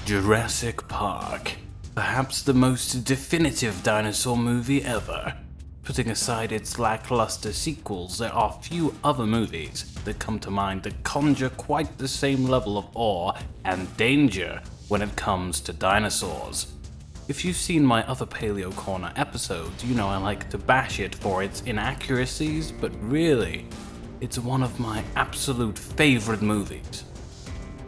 Jurassic Park. Perhaps the most definitive dinosaur movie ever. Putting aside its lackluster sequels, there are few other movies that come to mind that conjure quite the same level of awe and danger when it comes to dinosaurs. If you've seen my other Paleo Corner episodes, you know I like to bash it for its inaccuracies, but really, it's one of my absolute favorite movies.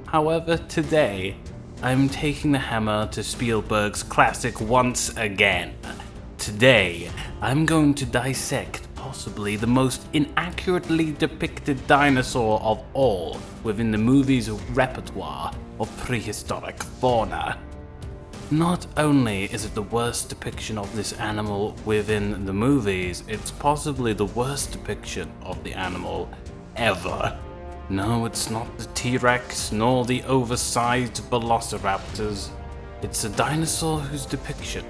However, today, I'm taking the hammer to Spielberg's classic once again. Today, I'm going to dissect possibly the most inaccurately depicted dinosaur of all within the movie's repertoire of prehistoric fauna. Not only is it the worst depiction of this animal within the movies, it's possibly the worst depiction of the animal ever. No, it's not the T-Rex nor the oversized velociraptors. It's a dinosaur whose depiction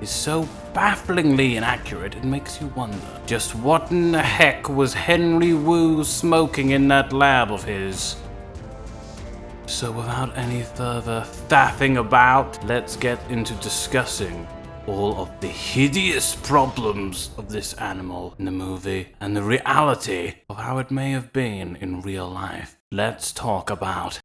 is so bafflingly inaccurate it makes you wonder just what in the heck was Henry Wu smoking in that lab of his. So without any further faffing about, let's get into discussing all of the hideous problems of this animal in the movie and the reality of how it may have been in real life. Let's talk about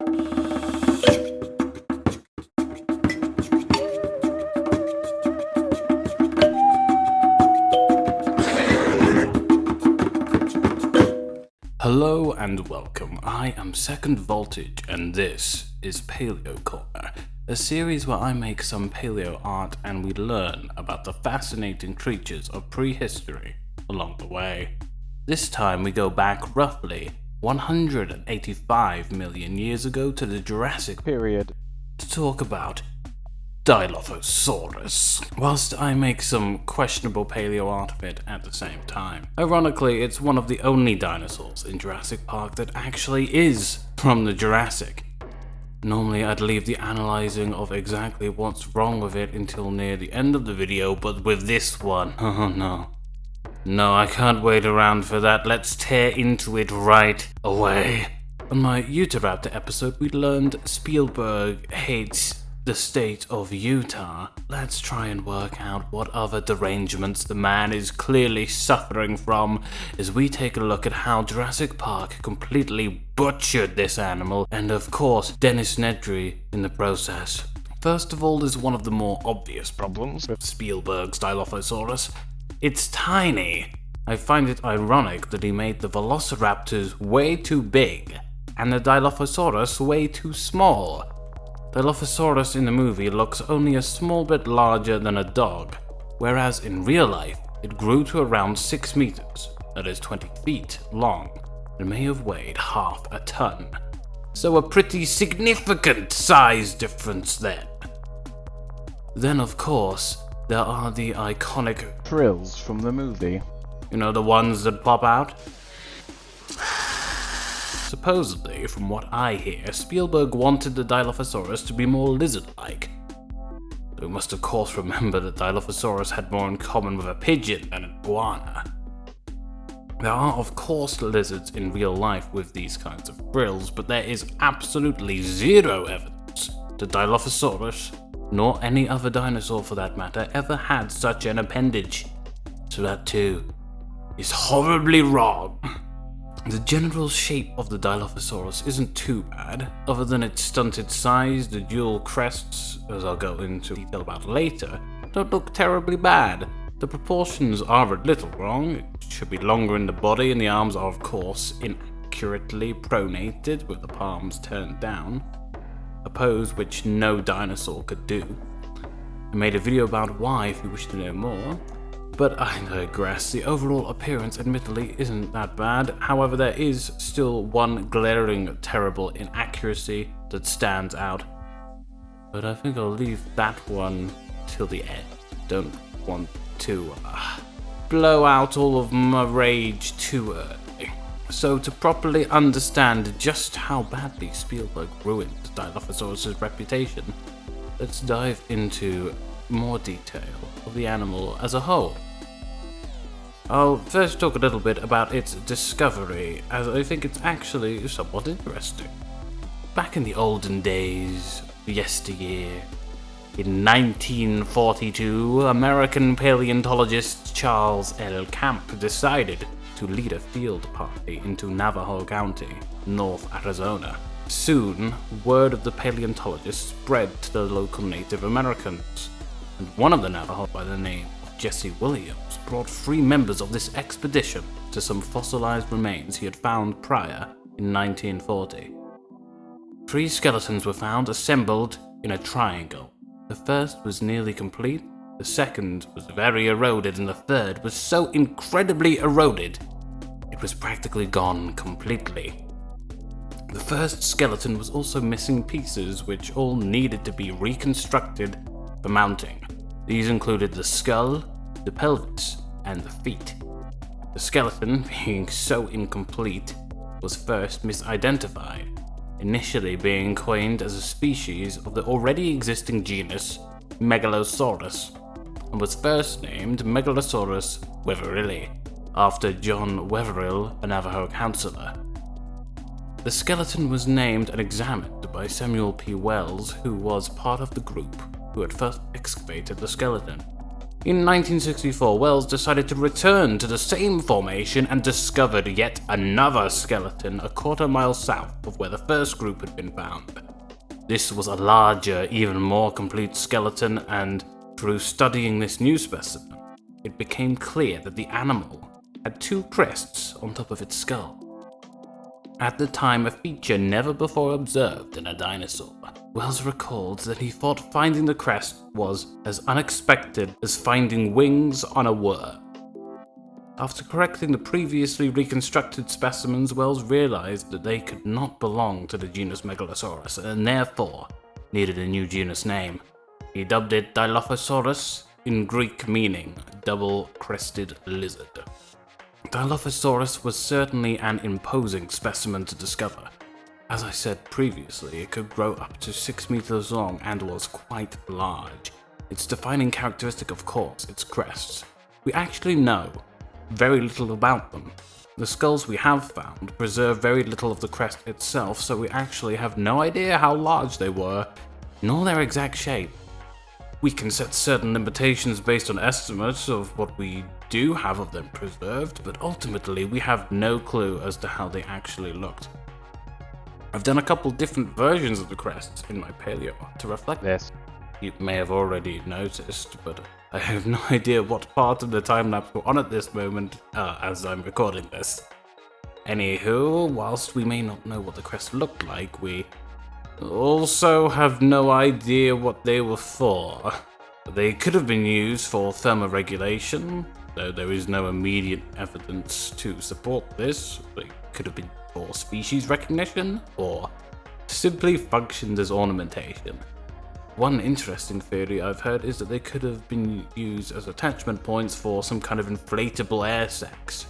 Hello and welcome. I am Second Voltage and this is Paleo Corner, a series where I make some paleo art and we learn about the fascinating creatures of prehistory along the way. This time we go back roughly 185 million years ago to the Jurassic period to talk about Dilophosaurus, whilst I make some questionable paleo art of it at the same time. Ironically, it's one of the only dinosaurs in Jurassic Park that actually is from the Jurassic. Normally I'd leave the analyzing of exactly what's wrong with it until near the end of the video, but with this one, oh no. No, I can't wait around for that, let's tear into it right away. On my Utah episode we learned Spielberg hates the state of Utah. Let's try and work out what other derangements the man is clearly suffering from as we take a look at how Jurassic Park completely butchered this animal, and of course Dennis Nedry in the process. First of all, there's one of the more obvious problems with Spielberg's Dilophosaurus. It's tiny. I find it ironic that he made the velociraptors way too big and the Dilophosaurus way too small. Dilophosaurus in the movie looks only a small bit larger than a dog, whereas in real life it grew to around 6 meters, that is 20 feet long, and may have weighed half a ton. So a pretty significant size difference then. Then of course, there are the iconic frills from the movie. You know, the ones that pop out? Supposedly, from what I hear, Spielberg wanted the Dilophosaurus to be more lizard-like. We must of course remember that Dilophosaurus had more in common with a pigeon than an iguana. There are of course lizards in real life with these kinds of frills, but there is absolutely zero evidence that Dilophosaurus, nor any other dinosaur for that matter, ever had such an appendage. So that too is horribly wrong. The general shape of the Dilophosaurus isn't too bad, other than its stunted size. The dual crests, as I'll go into detail about later, don't look terribly bad. The proportions are a little wrong. It should be longer in the body, and the arms are of course inaccurately pronated with the palms turned down, a pose which no dinosaur could do. I made a video about why if you wish to know more. But I digress. The overall appearance admittedly isn't that bad, however there is still one glaring terrible inaccuracy that stands out. But I think I'll leave that one till the end. Don't want to blow out all of my rage too early. So to properly understand just how badly Spielberg ruined Dilophosaurus' reputation, let's dive into more detail of the animal as a whole. I'll first talk a little bit about its discovery, as I think it's actually somewhat interesting. Back in the olden days, yesteryear. In 1942, American paleontologist Charles L. Camp decided to lead a field party into Navajo County, North Arizona. Soon, word of the paleontologist spread to the local Native Americans, and one of the Navajo by the name of Jesse Williams brought 3 members of this expedition to some fossilized remains he had found prior in 1940. 3 skeletons were found assembled in a triangle. The first was nearly complete, the second was very eroded, and the third was so incredibly eroded, it was practically gone completely. The first skeleton was also missing pieces which all needed to be reconstructed for mounting. These included the skull, the pelvis, and the feet. The skeleton, being so incomplete, was first misidentified, initially being coined as a species of the already existing genus Megalosaurus, and was first named Megalosaurus weaverili, after John Wetherill, a Navajo counselor. The skeleton was named and examined by Samuel P. Wells, who was part of the group who had first excavated the skeleton. In 1964, Wells decided to return to the same formation and discovered yet another skeleton a quarter-mile south of where the first group had been found. This was a larger, even more complete skeleton, and through studying this new specimen, it became clear that the animal had 2 crests on top of its skull. At the time, a feature never before observed in a dinosaur. Wells recalled that he thought finding the crest was as unexpected as finding wings on a worm. After correcting the previously reconstructed specimens, Wells realized that they could not belong to the genus Megalosaurus and therefore needed a new genus name. He dubbed it Dilophosaurus, in Greek meaning double-crested lizard. Dilophosaurus was certainly an imposing specimen to discover. As I said previously, it could grow up to 6 meters long and was quite large. Its defining characteristic, of course, its crests. We actually know very little about them. The skulls we have found preserve very little of the crest itself, so we actually have no idea how large they were, nor their exact shape. We can set certain limitations based on estimates of what we do have of them preserved, but ultimately we have no clue as to how they actually looked. I've done a couple different versions of the crests in my paleoart to reflect this. You may have already noticed, but I have no idea what part of the time-lapse we're on at this moment as I'm recording this. Anywho, whilst we may not know what the crest looked like, we also have no idea what they were for. They could have been used for thermoregulation, though there is no immediate evidence to support this. They could have been for species recognition, or simply functioned as ornamentation. One interesting theory I've heard is that they could have been used as attachment points for some kind of inflatable air sacs.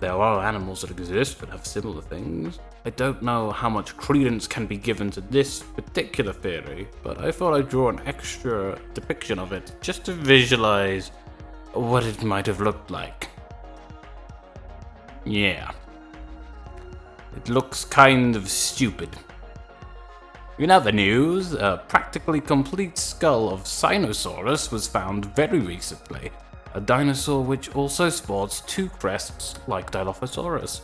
There are animals that exist that have similar things. I don't know how much credence can be given to this particular theory, but I thought I'd draw an extra depiction of it just to visualize what it might have looked like. Yeah. It looks kind of stupid. In other news, a practically complete skull of Sinosaurus was found very recently, a dinosaur which also sports 2 crests like Dilophosaurus.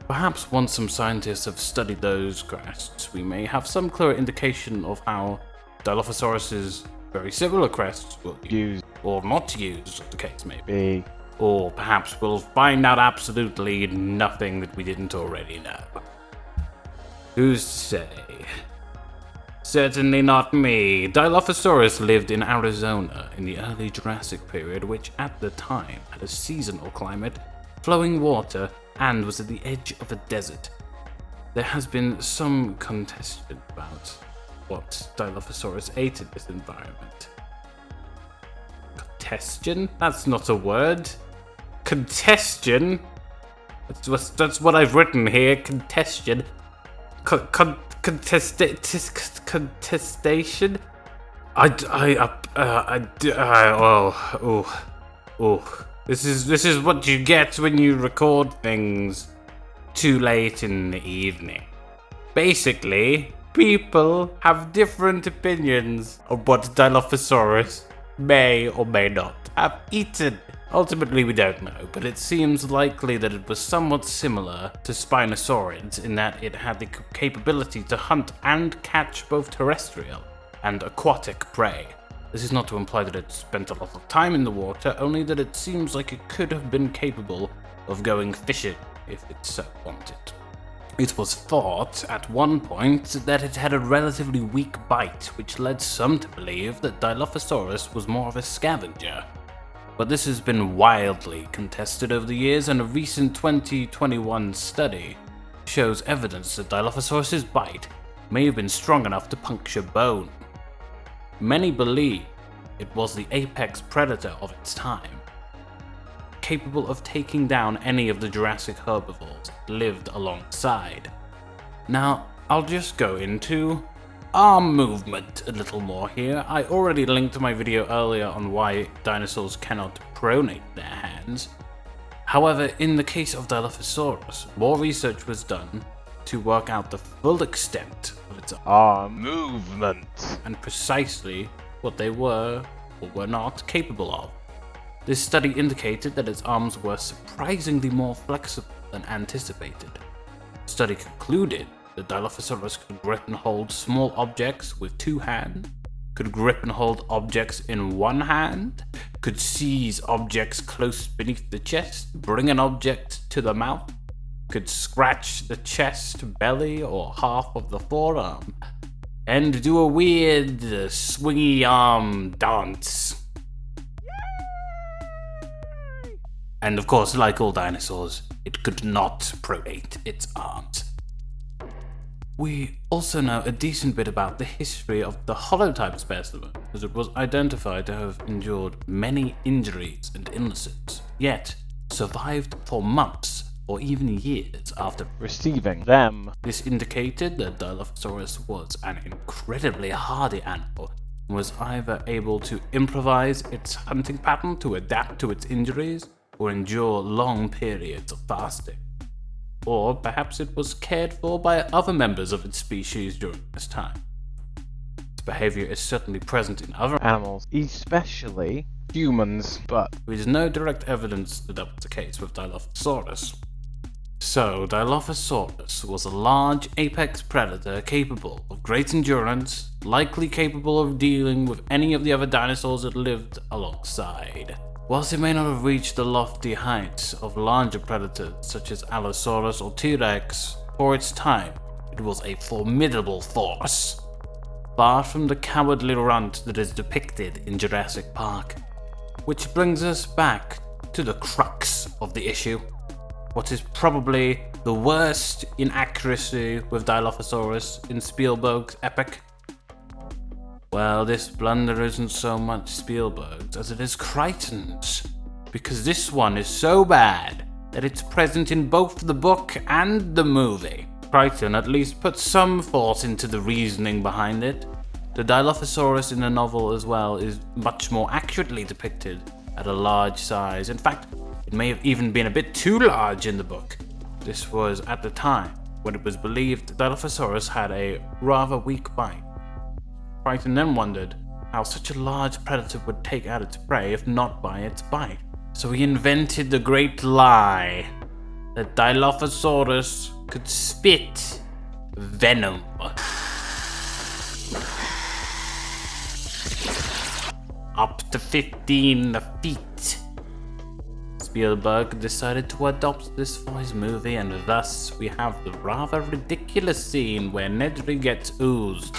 Perhaps once some scientists have studied those crests, we may have some clearer indication of how Dilophosaurus's very similar crests will be used, or not used, as the case may be. Or perhaps we'll find out absolutely nothing that we didn't already know. Who's to say? Certainly not me. Dilophosaurus lived in Arizona in the early Jurassic period, which at the time had a seasonal climate, flowing water, and was at the edge of a desert. There has been some contention about what Dilophosaurus ate in this environment. Contestion? That's not a word. Contestion? That's what I've written here. Contestion. Contestation? This is what you get when you record things too late in the evening. Basically, people have different opinions of what Dilophosaurus may or may not have eaten. Ultimately, we don't know, but it seems likely that it was somewhat similar to Spinosaurids in that it had the capability to hunt and catch both terrestrial and aquatic prey. This is not to imply that it spent a lot of time in the water, only that it seems like it could have been capable of going fishing if it so wanted. It was thought at one point that it had a relatively weak bite, which led some to believe that Dilophosaurus was more of a scavenger. But this has been wildly contested over the years, and a recent 2021 study shows evidence that Dilophosaurus's bite may have been strong enough to puncture bone. Many believe it was the apex predator of its time, capable of taking down any of the Jurassic herbivores that lived alongside. Now, I'll just go into arm movement a little more here. I already linked my video earlier on why dinosaurs cannot pronate their hands. However, in the case of Dilophosaurus, more research was done to work out the full extent of its arm movement and precisely what they were or were not capable of. This study indicated that its arms were surprisingly more flexible than anticipated. The study concluded that Dilophosaurus could grip and hold small objects with two hands, could grip and hold objects in one hand, could seize objects close beneath the chest, bring an object to the mouth, could scratch the chest, belly, or half of the forearm, and do a weird swingy arm dance. And of course, like all dinosaurs, it could not pronate its arms. We also know a decent bit about the history of the holotype specimen, as it was identified to have endured many injuries and illnesses, yet survived for months or even years after receiving them. This indicated that Dilophosaurus was an incredibly hardy animal and was either able to improvise its hunting pattern to adapt to its injuries or endure long periods of fasting. Or perhaps it was cared for by other members of its species during this time. Its behavior is certainly present in other animals, especially humans, but there is no direct evidence that that was the case with Dilophosaurus. So, Dilophosaurus was a large apex predator capable of great endurance, likely capable of dealing with any of the other dinosaurs that lived alongside. Whilst it may not have reached the lofty heights of larger predators such as Allosaurus or T-Rex, for its time, it was a formidable force, far from the cowardly runt that is depicted in Jurassic Park. Which brings us back to the crux of the issue. What is probably the worst inaccuracy with Dilophosaurus in Spielberg's epic? Well, this blunder isn't so much Spielberg's as it is Crichton's, because this one is so bad that it's present in both the book and the movie. Crichton at least put some thought into the reasoning behind it. The Dilophosaurus in the novel as well is much more accurately depicted at a large size. In fact, it may have even been a bit too large in the book. This was at the time when it was believed Dilophosaurus had a rather weak bite. Crichton then wondered how such a large predator would take out its prey if not by its bite. So he invented the great lie that Dilophosaurus could spit venom. Up to 15 feet. Spielberg decided to adopt this for his movie, and thus we have the rather ridiculous scene where Nedry gets oozed.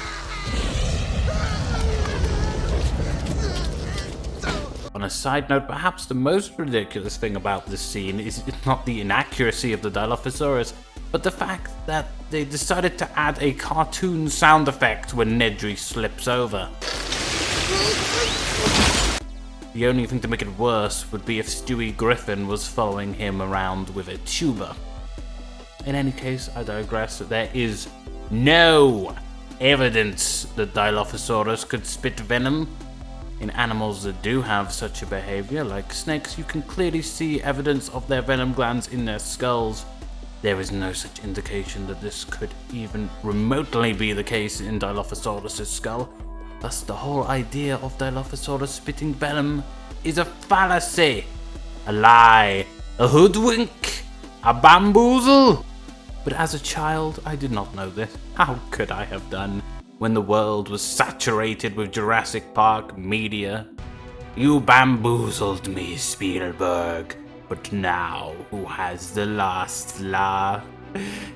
On a side note, perhaps the most ridiculous thing about this scene is not the inaccuracy of the Dilophosaurus, but the fact that they decided to add a cartoon sound effect when Nedry slips over. The only thing to make it worse would be if Stewie Griffin was following him around with a tuba. In any case, I digress. There is no evidence that Dilophosaurus could spit venom. In animals that do have such a behavior, like snakes, you can clearly see evidence of their venom glands in their skulls. There is no such indication that this could even remotely be the case in Dilophosaurus' skull. Thus, the whole idea of Dilophosaurus spitting venom is a fallacy, a lie, a hoodwink, a bamboozle. But as a child, I did not know this. How could I have done when the world was saturated with Jurassic Park media? You bamboozled me, Spielberg. But now, who has the last laugh?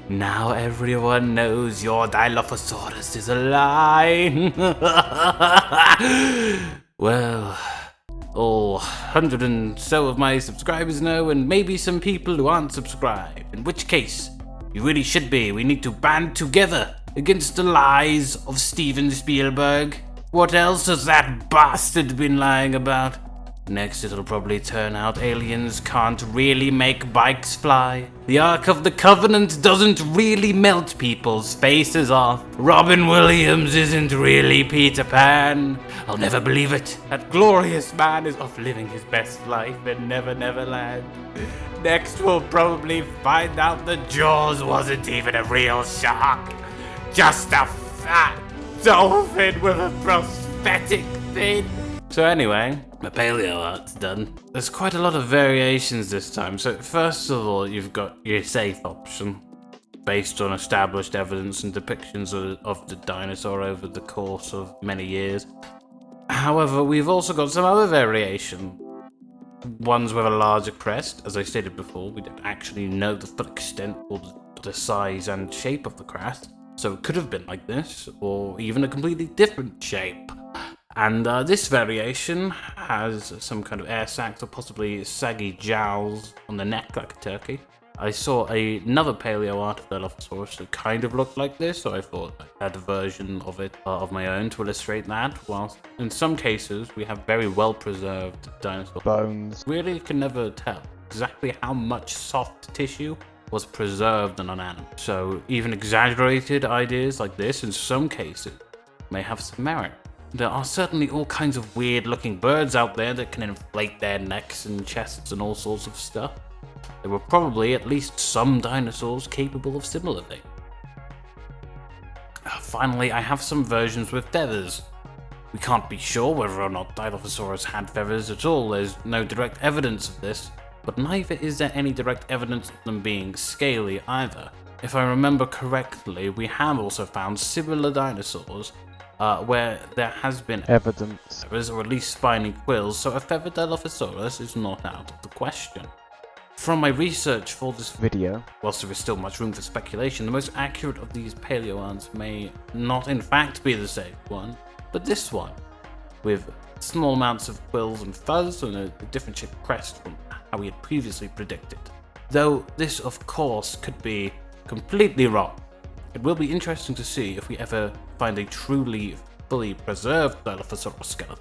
Now everyone knows your Dilophosaurus is a lie. Well, all 100 and so of my subscribers know, and maybe some people who aren't subscribed. In which case, you really should be. We need to band together against the lies of Steven Spielberg. What else has that bastard been lying about? Next, it'll probably turn out aliens can't really make bikes fly. The Ark of the Covenant doesn't really melt people's faces off. Robin Williams isn't really Peter Pan. I'll never believe it. That glorious man is off living his best life in Never Never Land. Next, we'll probably find out that Jaws wasn't even a real shark. Just a fat dolphin with a prosthetic fin. So anyway, my paleoart's done. There's quite a lot of variations this time. So first of all, you've got your safe option, based on established evidence and depictions of the dinosaur over the course of many years. However, we've also got some other variation. Ones with a larger crest. As I stated before, we don't actually know the full extent or the size and shape of the crest. So it could have been like this, or even a completely different shape. And this variation has some kind of air sacs or possibly saggy jowls on the neck like a turkey. I saw another paleoart of Dilophosaurus that kind of looked like this, so I thought I had a version of it of my own to illustrate that, whilst in some cases we have very well preserved dinosaur bones. Really can never tell exactly how much soft tissue was preserved on an animal. So even exaggerated ideas like this in some cases may have some merit. There are certainly all kinds of weird looking birds out there that can inflate their necks and chests and all sorts of stuff. There were probably at least some dinosaurs capable of similar things. Finally, I have some versions with feathers. We can't be sure whether or not Dilophosaurus had feathers at all. There's no direct evidence of this, but neither is there any direct evidence of them being scaly either. If I remember correctly, we have also found similar dinosaurs where there has been evidence, or at least spiny quills, so a feathered Dilophosaurus is not out of the question. From my research for this video, whilst there is still much room for speculation, the most accurate of these paleoarts may not in fact be the same one, but this one, with small amounts of quills and fuzz and a different shaped crest from how we had previously predicted. Though this of course could be completely wrong. It will be interesting to see if we ever find a truly fully preserved Dilophosaurus skeleton,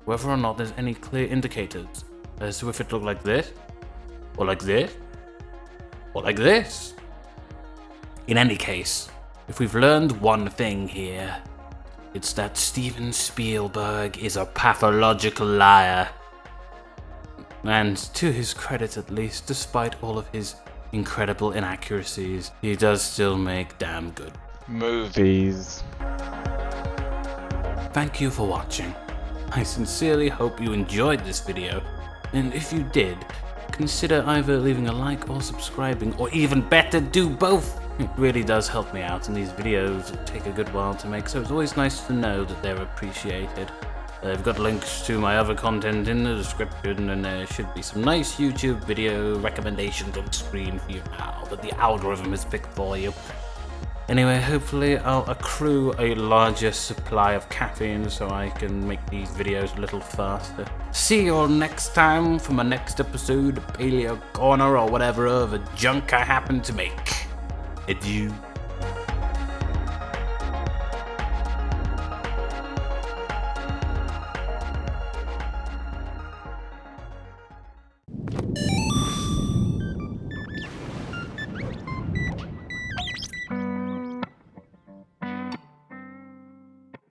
whether or not there's any clear indicators as to if it looked like this, or like this, or like this. In any case, if we've learned one thing here, it's that Steven Spielberg is a pathological liar. And to his credit at least, despite all of his incredible inaccuracies, he does still make damn good movies. Thank you for watching. I sincerely hope you enjoyed this video, and if you did, consider either leaving a like or subscribing, or even better, do both. It really does help me out, and these videos take a good while to make, so it's always nice to know that they're appreciated. I've got links to my other content in the description, and there should be some nice YouTube video recommendations on screen for you now that the algorithm has picked for you. Anyway, hopefully I'll accrue a larger supply of caffeine so I can make these videos a little faster. See you all next time for my next episode of Paleo Corner or whatever other junk I happen to make. Adieu.